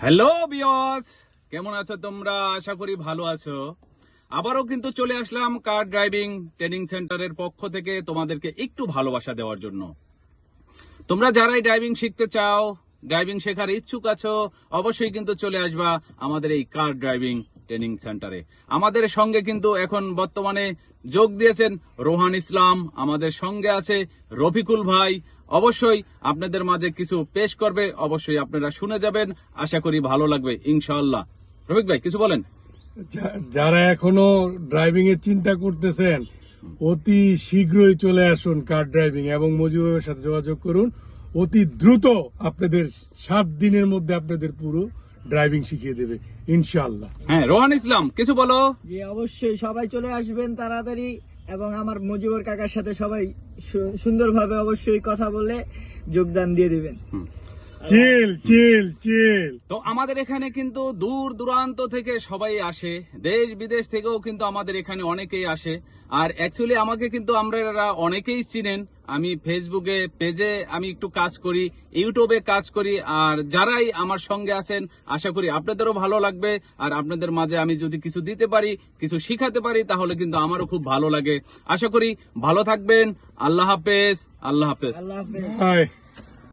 Hello viewers, কেমন আছো তোমরা? আশা করি ভালো আছো। আবারও কিন্তু চলে আসলাম কার ড্রাইভিং ট্রেনিং সেন্টারের পক্ষ থেকে তোমাদেরকে একটু ভালোবাসা দেওয়ার জন্য। তোমরা যারাই ড্রাইভিং শিখতে চাও, ড্রাইভিং শেখার ইচ্ছুক আছো, অবশ্যই কিন্তু চলে আসবা আমাদের এই কার ড্রাইভিং ট্রেনিং সেন্টারে। আমাদের সঙ্গে কিন্তু এখন বর্তমানে যোগ দিয়েছেন রোহান ইসলাম, আমাদের সঙ্গে আছে রফিকুল ভাই। অবশ্যই আপনাদের মাঝে কিছু পেশ করবে, অবশ্যই আপনারা শুনে যাবেন, আশা করি ভালো লাগবে ইনশাআল্লাহ। রফিক ভাই কিছু বলেন। যারা এখনো ড্রাইভিং এর চিন্তা করতেছেন, অতি শীঘ্রই চলে আসুন কার ড্রাইভিং এবং মজিবুরের সাথে যোগাযোগ করুন। অতি দ্রুত আপনাদের 7 দিনের মধ্যে আপনাদের পুরো ড্রাইভিং শিখিয়ে দেবে ইনশাআল্লাহ। হ্যাঁ, রোহান ইসলাম কিছু বলো। জি অবশ্যই সবাই চলে আসবেন তাড়াতাড়ি, এবং আমার মজিবর কাকার সাথে সবাই সুন্দরভাবে অবশ্যই কথা বলে যোগদান দিয়ে দিবেন। চিল চিল চিল। তো আমাদের এখানে কিন্তু দূর দূরান্ত থেকে সবাই আসে, দেশ বিদেশ থেকেও কিন্তু আমাদের এখানে অনেকেই আসে। আর অ্যাকচুয়ালি আমাকে কিন্তু আমরা অনেকেই চিনেন। আমি ফেসবুকে পেজে আমি একটু কাজ করি, ইউটিউবে কাজ করি। আর যারাই আমার সঙ্গে আছেন, আশা করি আপনাদেরও ভালো লাগবে। আর আপনাদের মাঝে আমি যদি কিছু দিতে পারি, কিছু শিখাতে পারি, তাহলে কিন্তু আমারও খুব ভালো লাগে। আশা করি ভালো থাকবেন। আল্লাহ হাফেজ। আল্লাহ হাফেজ। আল্লাহ হাফেজ। হাই।